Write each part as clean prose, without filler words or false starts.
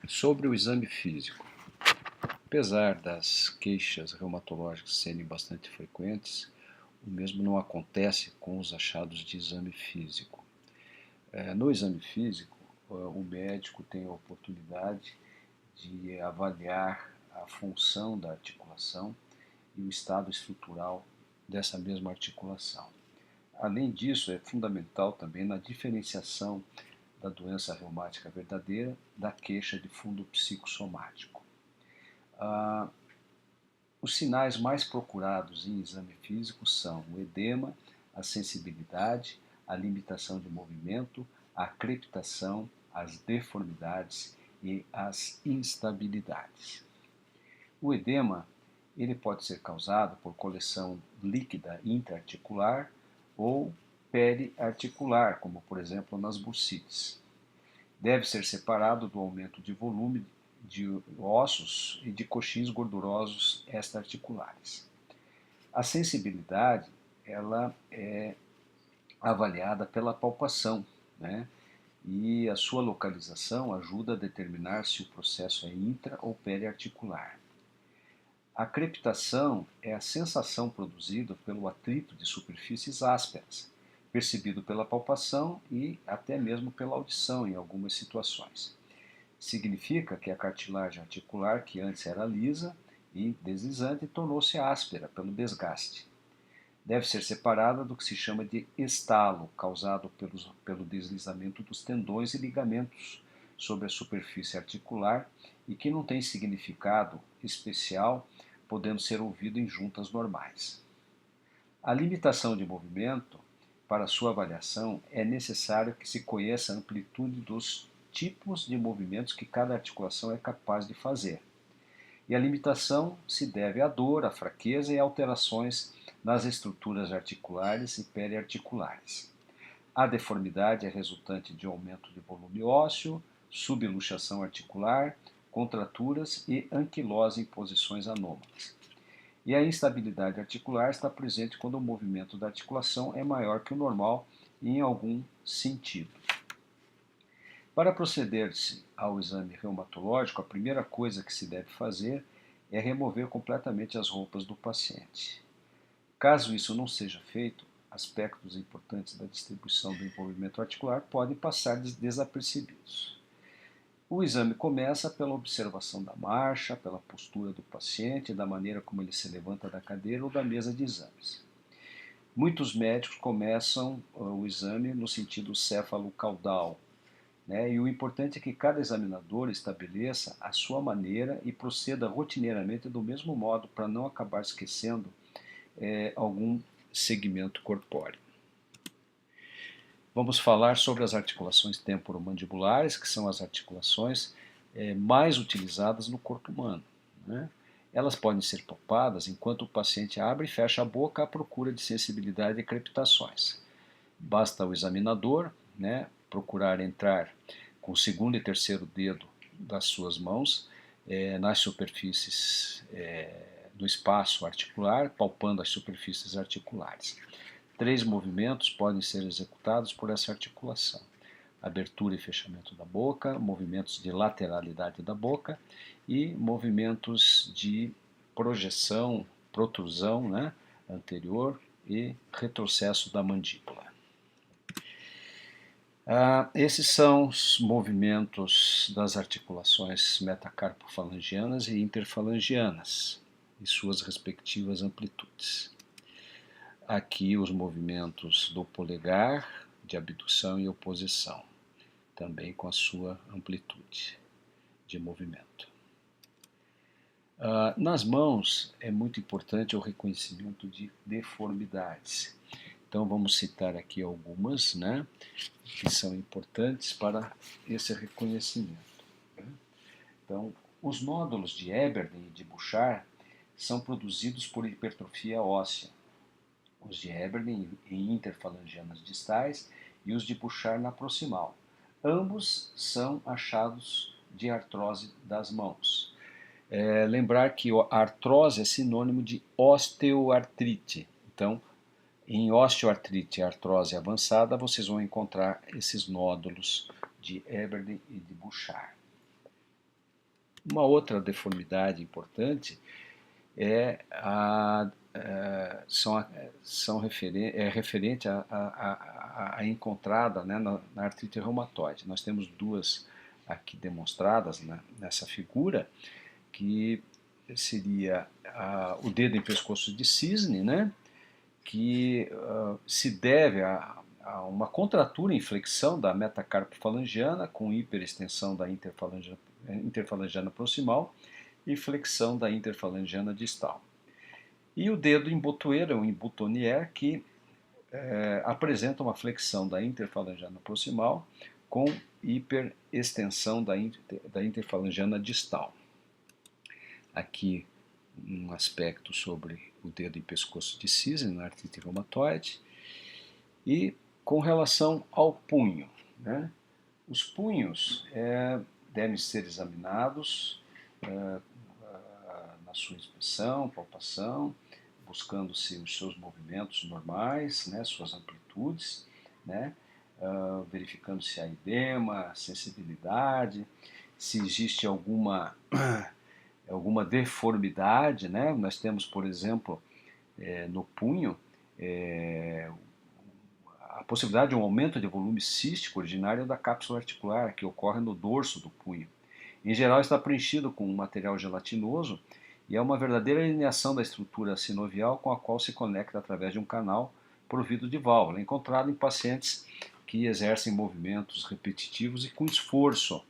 Sobre o exame físico, apesar das queixas reumatológicas serem bastante frequentes, o mesmo não acontece com os achados de exame físico. No exame físico, o médico tem a oportunidade de avaliar a função da articulação e o estado estrutural dessa mesma articulação. Além disso, é fundamental também na diferenciação da doença reumática verdadeira da queixa de fundo psicossomático. Os sinais mais procurados em exame físico são o edema, a sensibilidade, a limitação de movimento, a crepitação, as deformidades e as instabilidades. O edema ele pode ser causado por coleção líquida intraarticular ou periarticular, como por exemplo nas bursites. Deve ser separado do aumento de volume de ossos e de coxins gordurosos extraarticulares. A sensibilidade ela é avaliada pela palpação, né? E a sua localização ajuda a determinar se o processo é intra ou periarticular. A crepitação é a sensação produzida pelo atrito de superfícies ásperas, percebido pela palpação e até mesmo pela audição em algumas situações. Significa que a cartilagem articular, que antes era lisa e deslizante, tornou-se áspera pelo desgaste. Deve ser separada do que se chama de estalo, causado pelo deslizamento dos tendões e ligamentos sobre a superfície articular e que não tem significado especial, podendo ser ouvido em juntas normais. A limitação de movimento, para sua avaliação, é necessário que se conheça a amplitude dos tipos de movimentos que cada articulação é capaz de fazer. E a limitação se deve à dor, à fraqueza e a alterações nas estruturas articulares e periarticulares. A deformidade é resultante de aumento de volume ósseo, subluxação articular, contraturas e anquilose em posições anômalas. E a instabilidade articular está presente quando o movimento da articulação é maior que o normal em algum sentido. Para proceder-se ao exame reumatológico, a primeira coisa que se deve fazer é remover completamente as roupas do paciente. Caso isso não seja feito, aspectos importantes da distribuição do envolvimento articular podem passar desapercebidos. O exame começa pela observação da marcha, pela postura do paciente, da maneira como ele se levanta da cadeira ou da mesa de exames. Muitos médicos começam o exame no sentido céfalo-caudal, né? E o importante é que cada examinador estabeleça a sua maneira e proceda rotineiramente do mesmo modo para não acabar esquecendo algum segmento corpóreo. Vamos falar sobre as articulações temporomandibulares, que são as articulações mais utilizadas no corpo humano, né? Elas podem ser palpadas enquanto o paciente abre e fecha a boca à procura de sensibilidade e crepitações. Basta o examinador, né, procurar entrar com o segundo e terceiro dedo das suas mãos nas superfícies do espaço articular, palpando as superfícies articulares. 3 movimentos podem ser executados por essa articulação: abertura e fechamento da boca, movimentos de lateralidade da boca e movimentos de projeção, protrusão, né, anterior e retrocesso da mandíbula. Esses são os movimentos das articulações metacarpofalangianas e interfalangianas e suas respectivas amplitudes. Aqui os movimentos do polegar, de abdução e oposição, também com a sua amplitude de movimento. Nas mãos é muito importante o reconhecimento de deformidades. Então vamos citar aqui algumas, né, que são importantes para esse reconhecimento. Então, os nódulos de Eberle e de Bouchard são produzidos por hipertrofia óssea. Os de Eberle em interfalangianas distais e os de Bouchard na proximal. Ambos são achados de artrose das mãos. Lembrar que a artrose é sinônimo de osteoartrite. Então, em osteoartrite e artrose avançada, vocês vão encontrar esses nódulos de Eberle e de Bouchard. Uma outra deformidade importante é referente a encontrada, né, na artrite reumatoide. Nós temos duas aqui demonstradas, né, nessa figura, que seria o dedo em pescoço de cisne, né, que se deve a uma contratura em flexão da metacarpofalangiana com hiperextensão da interfalangiana proximal e flexão da interfalangiana distal. E o dedo em botoeira, ou em boutonnière, que apresenta uma flexão da interfalangiana proximal com hiperextensão da interfalangiana distal. Aqui um aspecto sobre o dedo em pescoço de cisne na artrite reumatoide. E com relação ao punho, né? Os punhos devem ser examinados na sua inspeção, palpação, buscando-se os seus movimentos normais, né, suas amplitudes, né, verificando se há edema, sensibilidade, se existe alguma deformidade, né? Nós temos, por exemplo, no punho, a possibilidade de um aumento de volume cístico originário da cápsula articular, que ocorre no dorso do punho. Em geral, está preenchido com um material gelatinoso e é uma verdadeira alineação da estrutura sinovial com a qual se conecta através de um canal provido de válvula, encontrado em pacientes que exercem movimentos repetitivos e com esforço,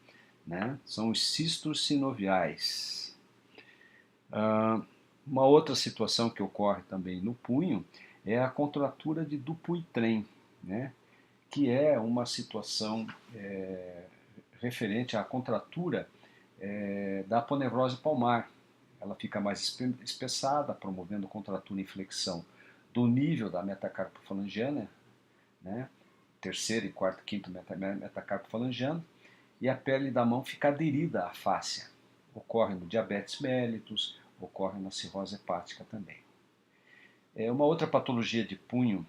né? São os cistos sinoviais. Uma outra situação que ocorre também no punho é a contratura de Dupuytren, né? Que é uma situação referente à contratura da aponevrose palmar. Ela fica mais espessada, promovendo contratura e flexão do nível da metacarpofalangiana, né? Terceiro e quarto, quinto metacarpofalangiano, e a pele da mão fica aderida à fáscia. Ocorre no diabetes mellitus, ocorre na cirrose hepática também. Uma outra patologia de punho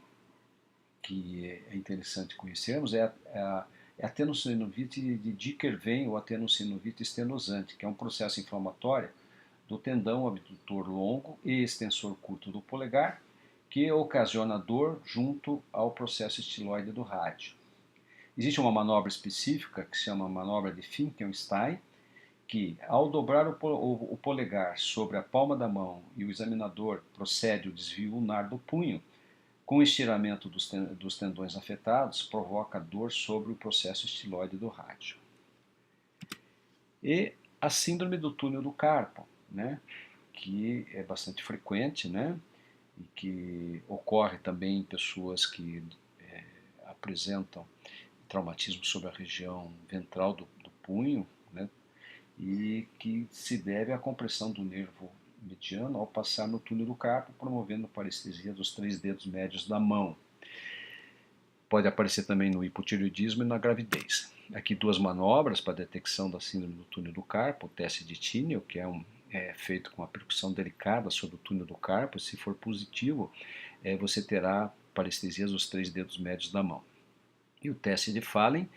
que é interessante conhecermos é a tenossinovite de Dicker-Venn ou a tenossinovite estenosante, que é um processo inflamatório do tendão abdutor longo e extensor curto do polegar, que ocasiona dor junto ao processo estiloide do rádio. Existe uma manobra específica que se chama manobra de Finkelstein, que ao dobrar o polegar sobre a palma da mão e o examinador procede o desvio ulnar do punho, com o estiramento dos tendões afetados, provoca dor sobre o processo estiloide do rádio. E a síndrome do túnel do carpo, né, que é bastante frequente, né, e que ocorre também em pessoas que apresentam traumatismo sobre a região ventral do punho, né, e que se deve à compressão do nervo mediano ao passar no túnel do carpo, promovendo parestesia dos 3 dedos médios da mão. Pode aparecer também no hipotireoidismo e na gravidez. Aqui duas manobras para detecção da síndrome do túnel do carpo, o teste de Tinel, que é feito com uma percussão delicada sobre o túnel do carpo. Se for positivo, você terá parestesias dos 3 dedos médios da mão. E o teste de Fallen,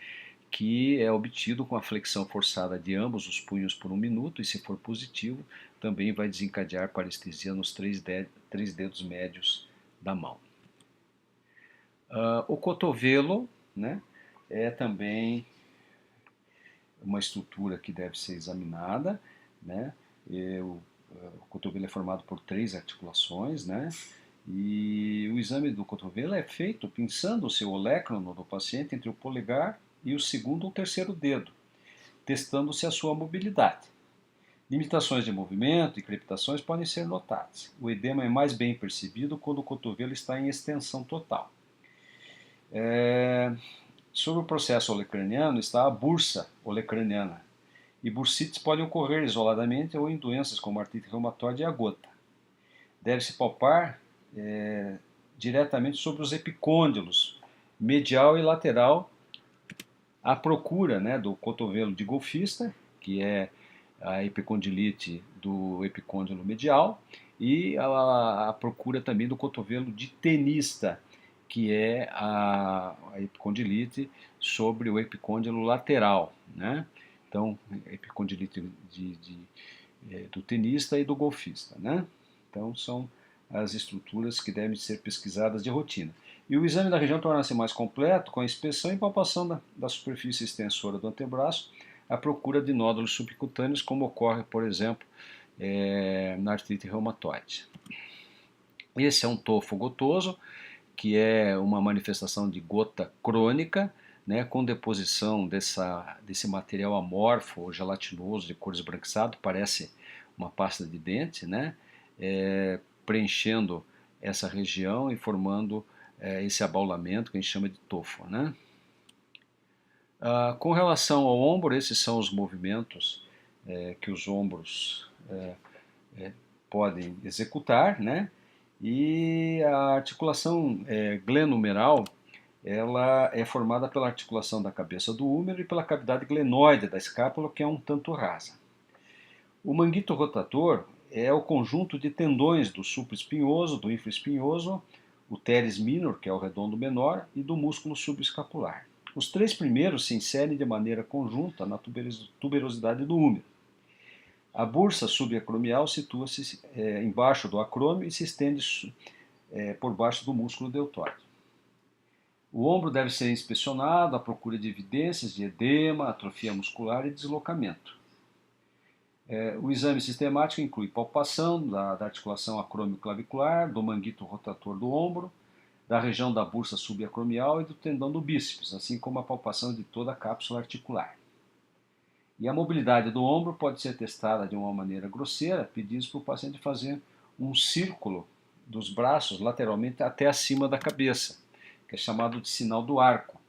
que é obtido com a flexão forçada de ambos os punhos por 1 minuto, e se for positivo, também vai desencadear parestesia nos 3 dedos médios da mão. O cotovelo, né, é também uma estrutura que deve ser examinada, né? O cotovelo é formado por 3 articulações, né? E o exame do cotovelo é feito pinçando o seu olecrono do paciente entre o polegar e o segundo ou terceiro dedo, testando-se a sua mobilidade. Limitações de movimento e crepitações podem ser notadas. O edema é mais bem percebido quando o cotovelo está em extensão total. Sobre o processo olecraniano está a bursa olecraniana, e bursites podem ocorrer isoladamente ou em doenças como artrite reumatoide e a gota. Deve-se palpar diretamente sobre os epicôndilos medial e lateral, à procura, né, do cotovelo de golfista, que é a epicondilite do epicôndilo medial, e a procura também do cotovelo de tenista, que é a epicondilite sobre o epicôndilo lateral, né? Então, epicondilite do tenista e do golfista, né? Então, são as estruturas que devem ser pesquisadas de rotina. E o exame da região torna-se mais completo com a inspeção e palpação da superfície extensora do antebraço, à procura de nódulos subcutâneos, como ocorre, por exemplo, na artrite reumatoide. Esse é um tofo gotoso, que é uma manifestação de gota crônica, né, com deposição desse material amorfo ou gelatinoso de cor esbranquiçado, parece uma pasta de dente, né, preenchendo essa região e formando esse abaulamento que a gente chama de tofo, né. Com relação ao ombro, esses são os movimentos que os ombros podem executar, né? E a articulação glenumeral, ela é formada pela articulação da cabeça do húmero e pela cavidade glenoide da escápula, que é um tanto rasa. O manguito rotator é o conjunto de tendões do supraespinhoso, do infraespinhoso, o teres minor, que é o redondo menor, e do músculo subescapular. Os três primeiros se inserem de maneira conjunta na tuberosidade do húmero. A bursa subacromial situa-se embaixo do acrômio e se estende por baixo do músculo deltoide. O ombro deve ser inspecionado à procura de evidências de edema, atrofia muscular e deslocamento. O exame sistemático inclui palpação da articulação acrômio-clavicular, do manguito rotator do ombro, da região da bursa subacromial e do tendão do bíceps, assim como a palpação de toda a cápsula articular. E a mobilidade do ombro pode ser testada de uma maneira grosseira, pedindo para o paciente fazer um círculo dos braços lateralmente até acima da cabeça, que é chamado de sinal do arco,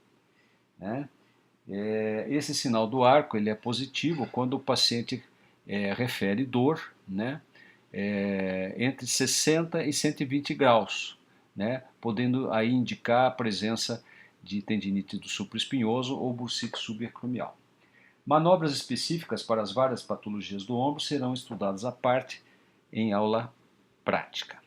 né? Esse sinal do arco ele é positivo quando o paciente refere dor, né? Entre 60 e 120 graus, né? Podendo aí indicar a presença de tendinite do supraespinhoso ou bursite subacromial. Manobras específicas para as várias patologias do ombro serão estudadas à parte em aula prática.